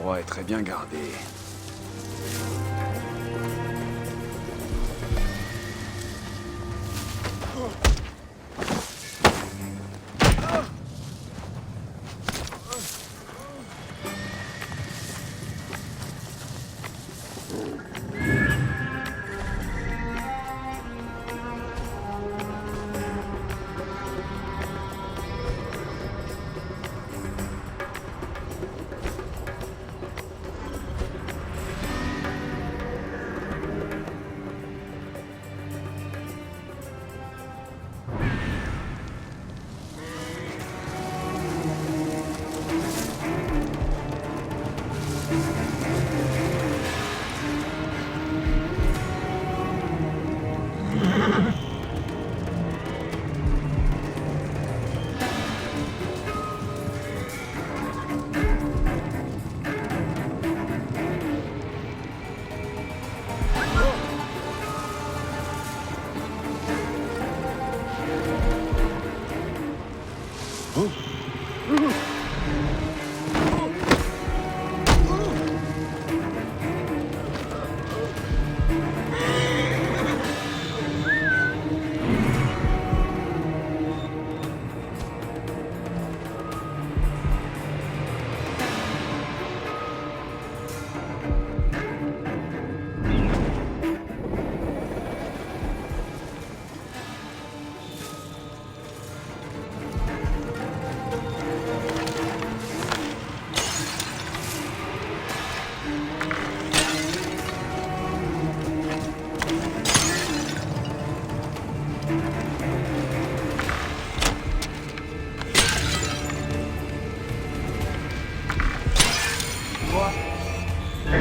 endroit est très bien gardé.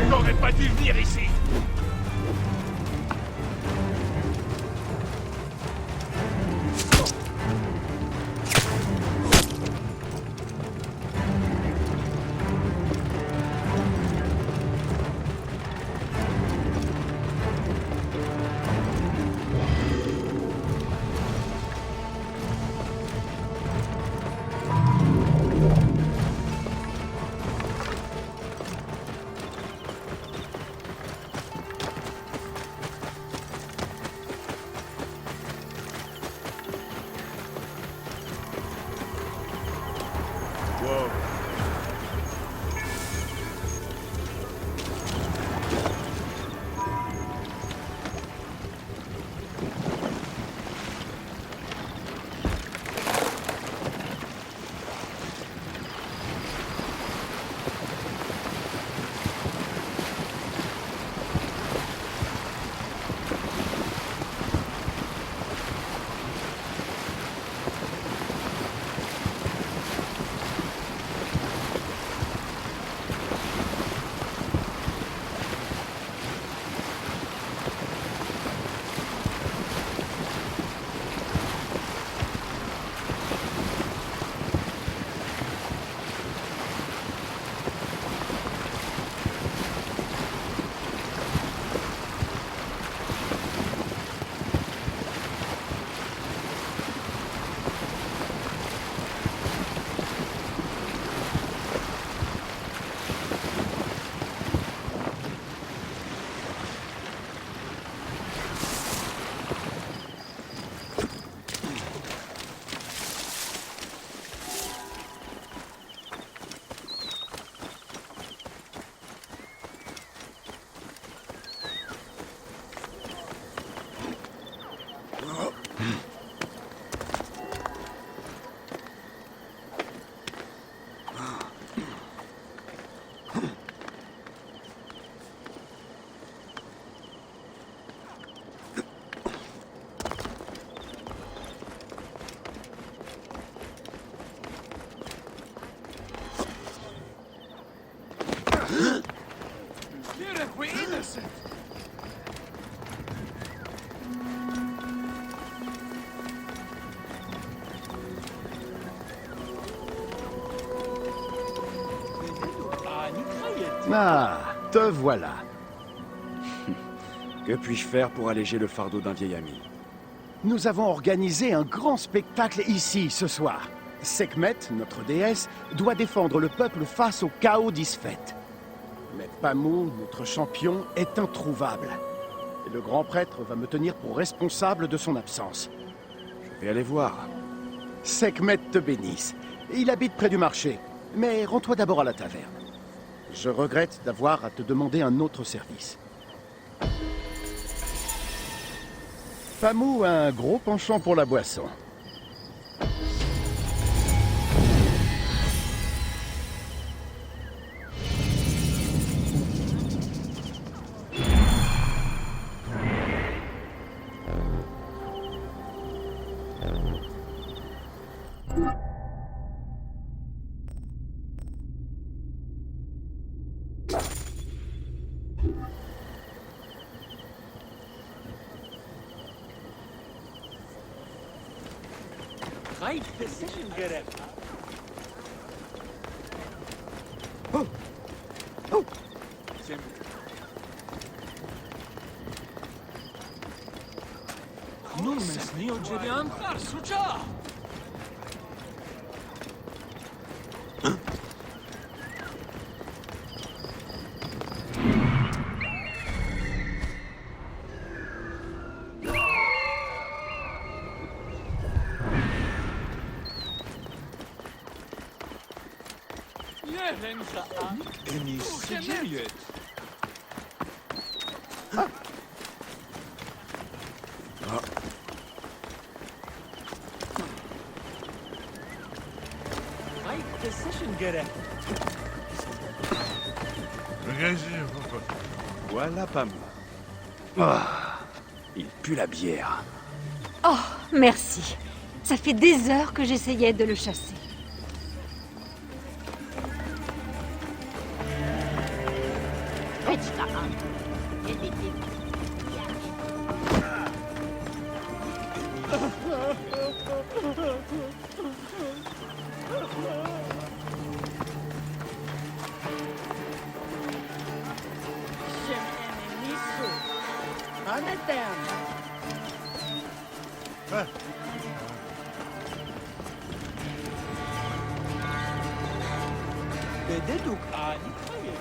J'aurais pas dû venir ici. We're innocent. Ah, te voilà. Que puis-je faire pour alléger le fardeau d'un vieil ami? Nous avons organisé un grand spectacle ici ce soir. Sekhmet, notre déesse, doit défendre le peuple face au chaos d'Isfet. Mais Pamou, notre champion, est introuvable. Et le grand prêtre va me tenir pour responsable de son absence. Je vais aller voir. Sekhmet te bénisse. Il habite près du marché. Mais rends-toi d'abord à la taverne. Je regrette d'avoir à te demander un autre service. Pamou a un gros penchant pour la boisson. Right decision, Gareth. Non, mais ni Ogerian, Sucha! Right decision, Gareth. Voilà Pamou. Ah, il pue la bière. Oh, merci. Ça fait des heures que j'essayais de le chasser. Bededuk ani kayet.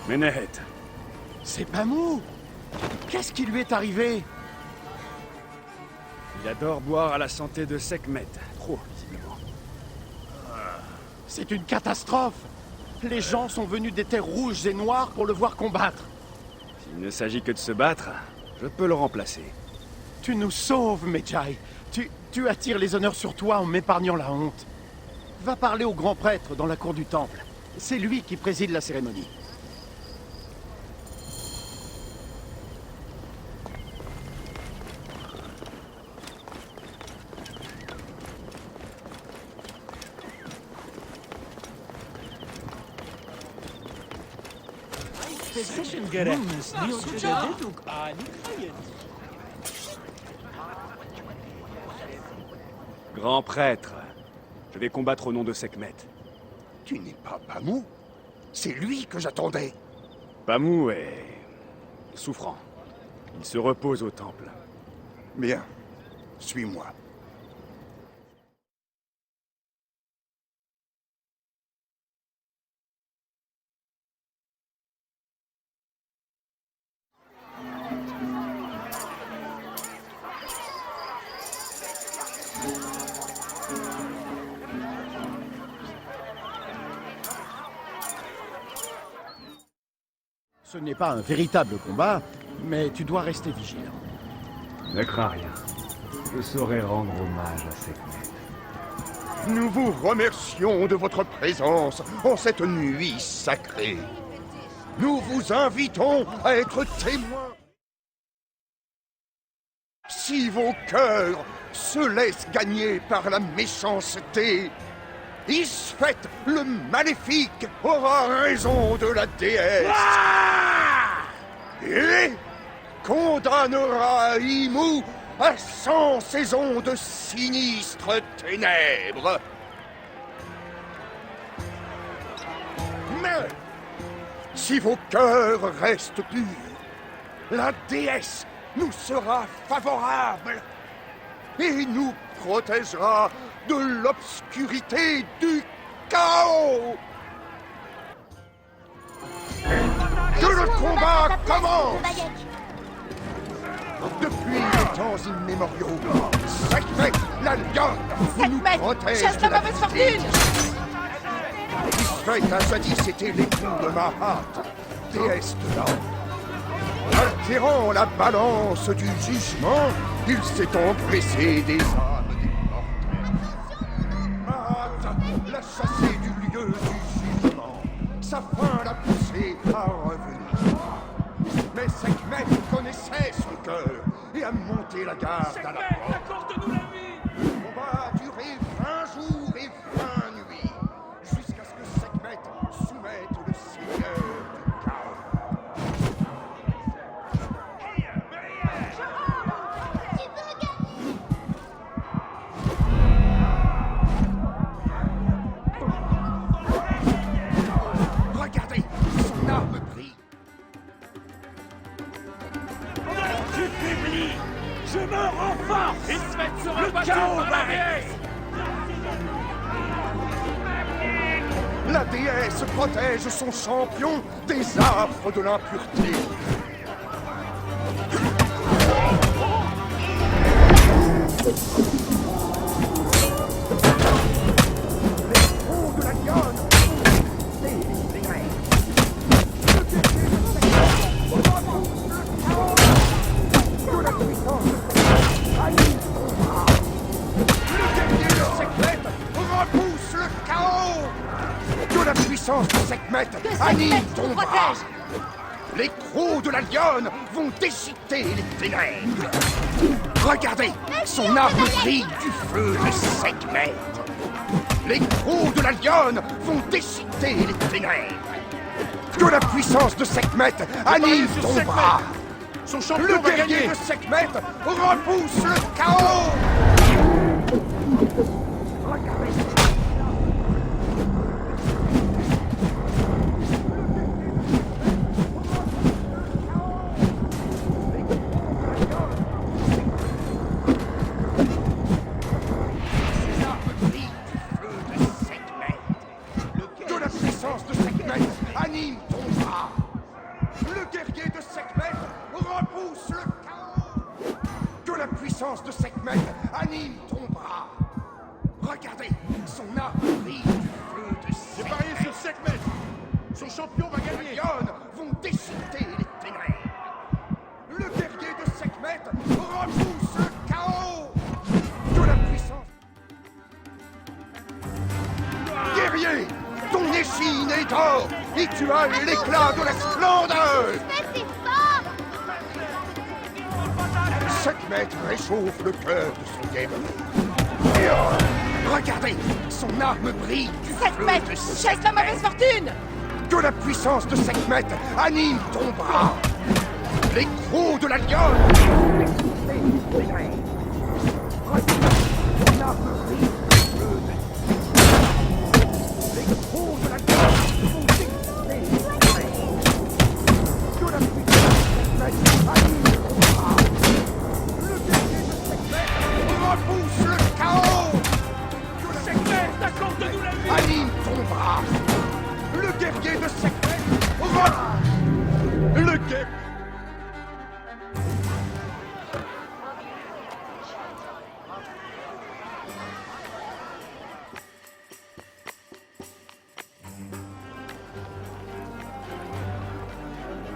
Menehet, C'est Pamou! Qu'est-ce qui lui est arrivé? il adore boire à la santé de Sekhmet. Trop, visiblement. C'est une catastrophe! Les gens sont venus des terres rouges et noires pour le voir combattre. S'il ne s'agit que de se battre, je peux le remplacer. Tu nous sauves, Medjay. Tu attires les honneurs sur toi en m'épargnant la honte. Va parler au grand prêtre dans la cour du temple. C'est lui qui préside la cérémonie. Decision, Gareth. Ni Bededuk ani kayet. Grand prêtre, je vais combattre au nom de Sekhmet. Tu n'es pas Pamou? C'est lui que j'attendais. Pamou est souffrant. Il se repose au temple. Bien. Suis-moi. Ce n'est pas un véritable combat, mais tu dois rester vigilant. Ne crains rien. Je saurai rendre hommage à Sekhmet. Nous vous remercions de votre présence en cette nuit sacrée. Nous vous invitons à être témoins. Si vos cœurs se laissent gagner par la méchanceté, Isfet le maléfique aura raison de la déesse. et condamnera Imu à 100 saisons de sinistres ténèbres. Mais, si vos cœurs restent purs, la déesse nous sera favorable et nous protégera de l'obscurité du chaos. Que le combat commence! Depuis les temps immémoriaux, Sekhmet, la lionne, nous protège chasse de la la mauvaise fortune. fortune. Isfet a jadis été l'époux de Mahat, déesse de l'or. Altérant la balance du jugement, il s'est engraissé des âmes des mortels. Mahat l'a chassé du lieu du jugement. Sa faim l'a poussé à revenir. Mais Sekhmet connaissait son cœur et a monté la garde à la porte. Accorde-nous la vie! Le combat a duré 20 jours et 20 nuits, jusqu'à ce que Sekhmet soumette le seigneur du chaos. Regardez, son arme brille. Tu faiblis! Je me renforce! Isfet sera Le battu chaos par va la déesse! La déesse protège son champion des affres de l'impureté. Les trous de la lionne. De la puissance le guerrier de Sekhmet repousse le chaos. Que la puissance de Sekhmet anime ton bras. Les crocs de la lionne vont déchiqueter les ténèbres. Regardez, son arme brille du feu de Sekhmet. Les crocs de la lionne vont déchiqueter les ténèbres. Que la puissance de Sekhmet anime sur ton Sekhmet. bras. Son champion Le va guerrier gagner! de Sekhmet repousse le chaos. Que la puissance de Sekhmet anime ton bras. Le guerrier de Sekhmet repousse le chaos. Que la puissance de Sekhmet anime ton bras. Regardez, son arme brille du feu de J'ai Sekhmet. parié sur Sekhmet! Son champion va Les gagner! lionnes vont déchiqueter les ténèbres. Le guerrier de Sekhmet repousse le chaos. Que la puissance... Guerrier, ton échine est d'or et tu as l'éclat de la splendeur. Sekhmet réchauffe le cœur de son guerrier. Regardez, son arme brille du Sekhmet, feu de chasse la mauvaise fortune. Que la puissance de Sekhmet anime ton bras. Les crocs de la lionne. Son arme brille du feu de- Les crocs de la lionne vont déchiqueter les ténèbres. Que la puissance de Sekhmet anime ton bras. Le guerrier de Sekhmet repousse le chaos. Que la Sekhmet, accorde-nous la vie! anime ton bras. Le guerrier de Sekhmet le guerrier...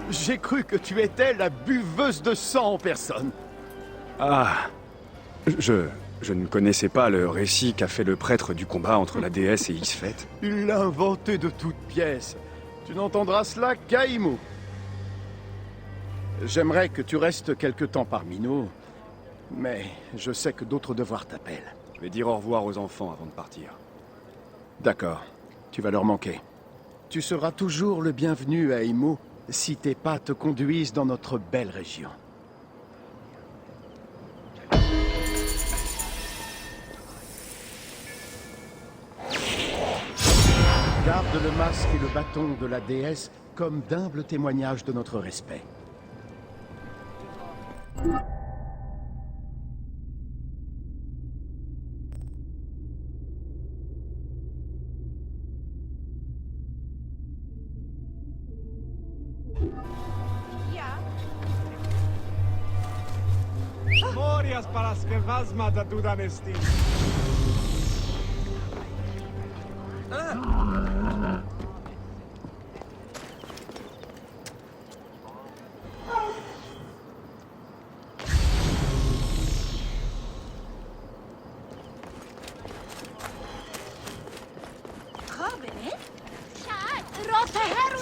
J'ai cru que tu étais la buveuse de sang en personne. Ah, je ne connaissais pas le récit qu'a fait le prêtre du combat entre la déesse et Isfet. Il l'a inventé de toutes pièces. Tu n'entendras cela qu'à Imo. J'aimerais que tu restes quelque temps parmi nous, mais je sais que d'autres devoirs t'appellent. Je vais dire au revoir aux enfants avant de partir. D'accord, tu vas leur manquer. Tu seras toujours le bienvenu à Imo, si tes pas te conduisent dans notre belle région. Garde le masque et le bâton de la déesse comme d'humbles témoignages de notre respect. Morias para skevazma da dudanesti.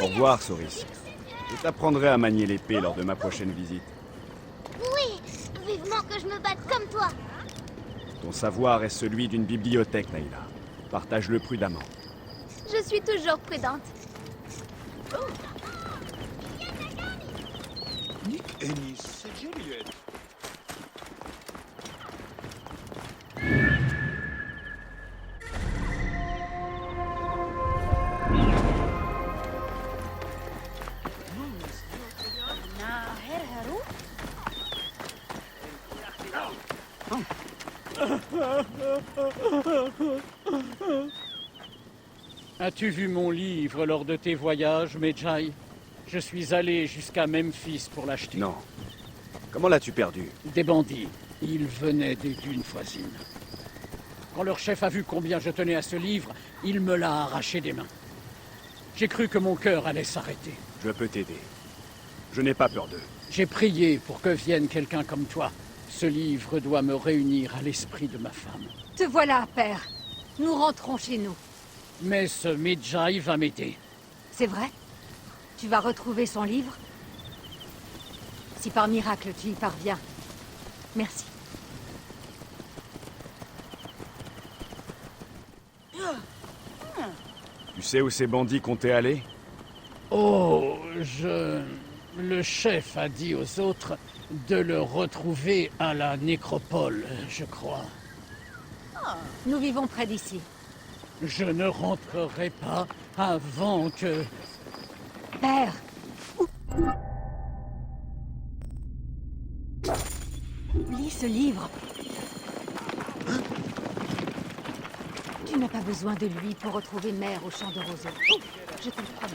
Au revoir, Soris. Je t'apprendrai à manier l'épée lors de ma prochaine visite. Oui, vivement que je me batte comme toi. Ton savoir est celui d'une bibliothèque, Naïla. Partage-le prudemment. Je suis toujours prudente. Nick Ennis, c'est Juliet. As-tu vu mon livre lors de tes voyages, Medjay? Je suis allé jusqu'à Memphis pour l'acheter. Non. Comment l'as-tu perdu? Des bandits. Ils venaient des dunes voisines. Quand leur chef a vu combien je tenais à ce livre, il me l'a arraché des mains. J'ai cru que mon cœur allait s'arrêter. Je peux t'aider. Je n'ai pas peur d'eux. J'ai prié pour que vienne quelqu'un comme toi. Ce livre doit me réunir à l'esprit de ma femme. Te voilà, père. Nous rentrons chez nous. Mais ce Medjay va m'aider. C'est vrai? Tu vas retrouver son livre? Si par miracle tu y parviens. Merci. Tu sais où ces bandits comptaient aller? Oh, Le chef a dit aux autres de le retrouver à la nécropole, je crois. Nous vivons près d'ici. Je ne rentrerai pas avant que... Père! Lis ce livre. Tu n'as pas besoin de lui pour retrouver Mère au champ de roseaux. Je te le promets.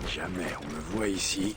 Jamais on me voit ici.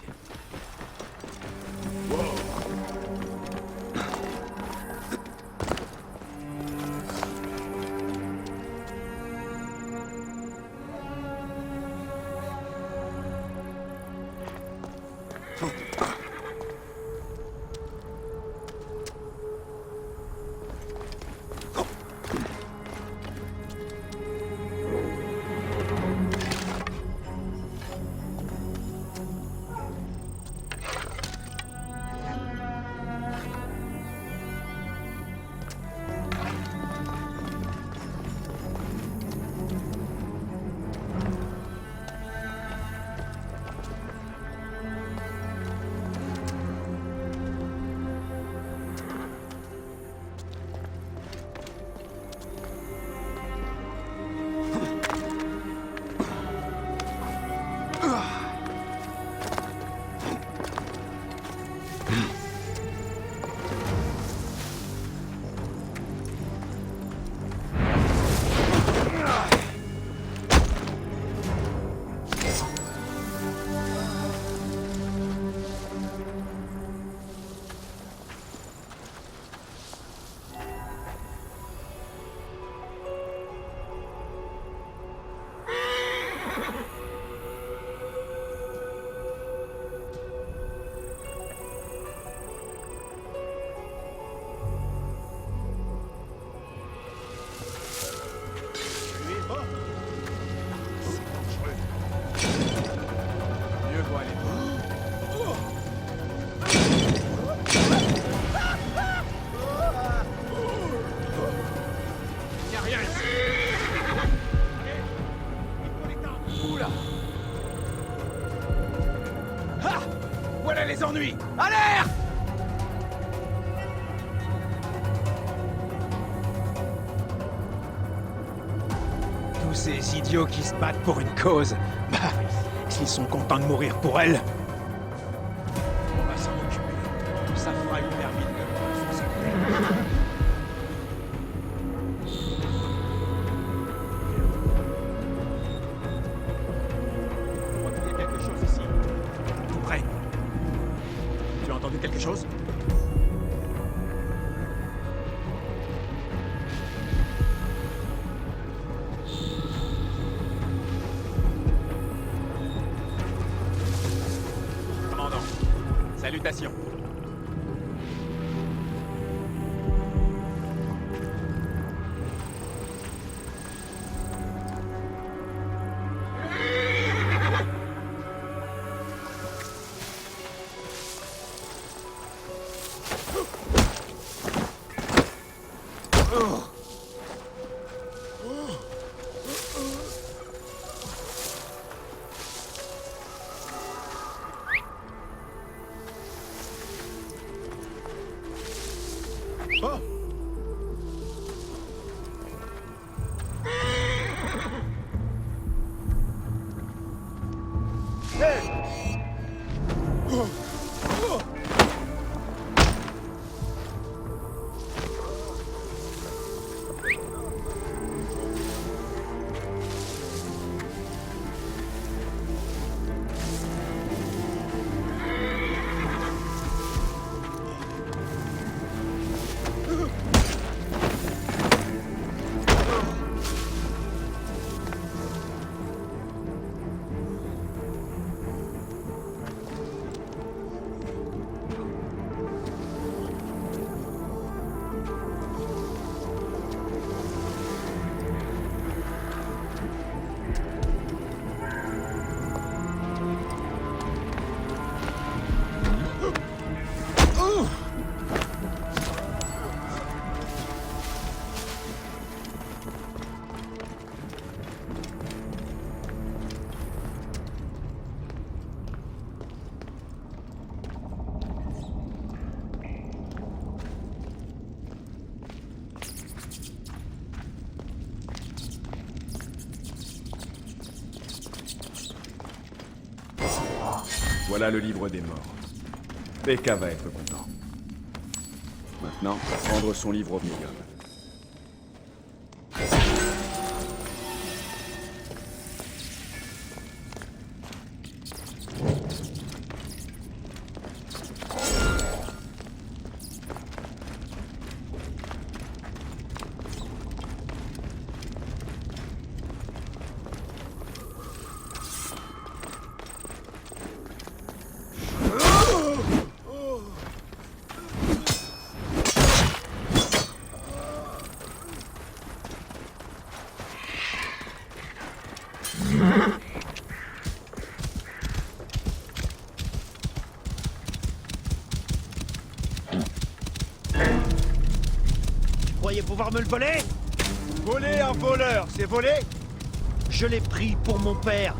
les ennuis! Alerte! Tous ces idiots qui se battent pour une cause, bah, s'ils sont contents de mourir pour elle, on va s'en occuper. Ça fera une vermine de moins sur cette terre. Je crois qu'il y a quelque chose ici. Tout près. Tu as entendu quelque chose? Commandant, salutations. Oh! Voilà le livre des morts. Pekka va être content. Maintenant, rendre son livre au médium. Croyez pouvoir me le voler? Voler un voleur, c'est voler? Je l'ai pris pour mon père.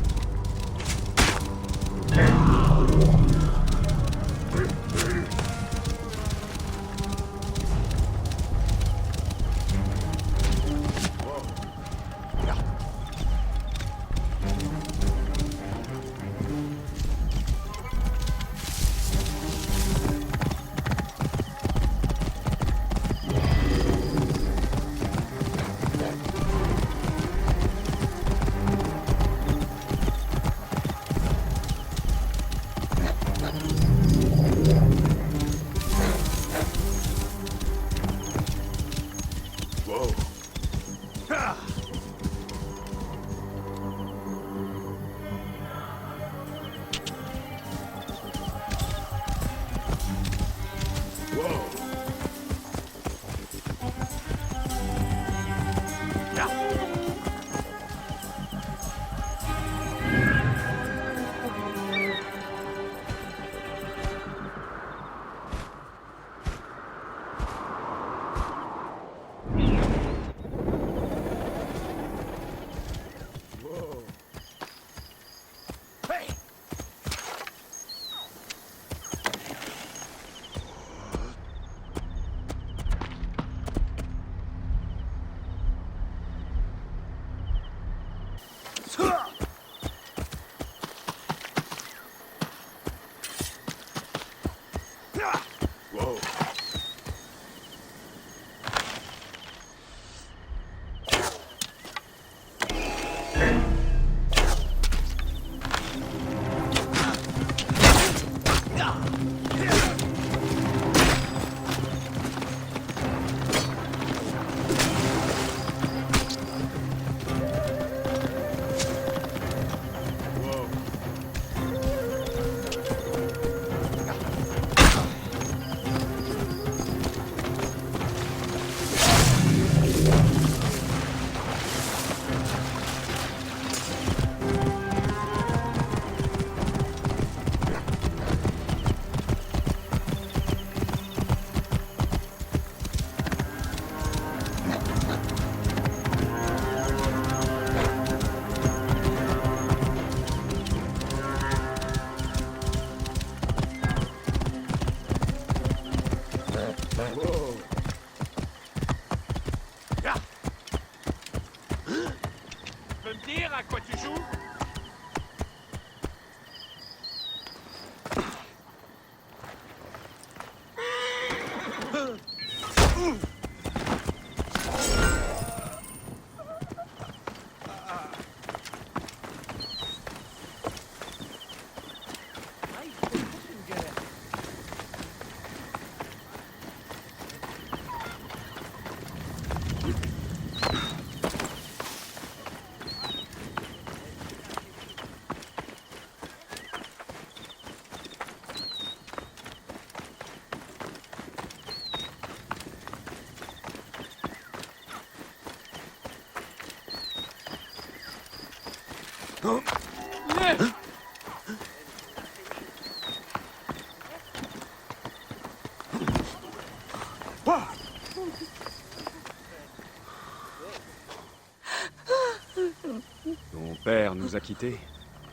vous a quitté?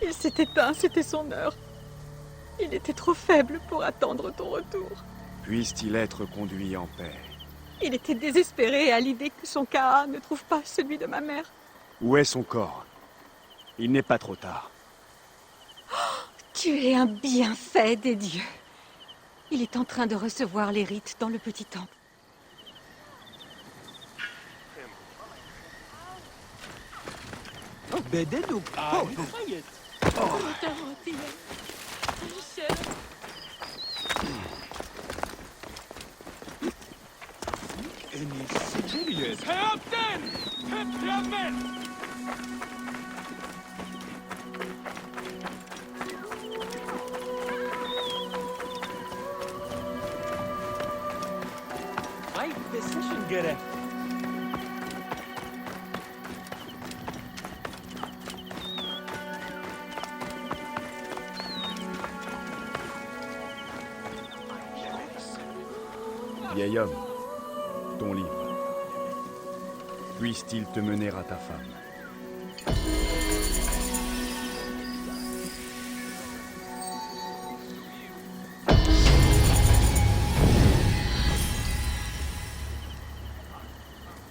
Il s'est éteint, c'était son heure. Il était trop faible pour attendre ton retour. Puisse-t-il être conduit en paix? Il était désespéré à l'idée que son Kaha ne trouve pas celui de ma mère. Où est son corps? Il n'est pas trop tard. Tu es un bienfait des dieux. Il est en train de recevoir les rites dans le petit temple. Vieil homme, ton livre. Puisse-t-il te mener à ta femme?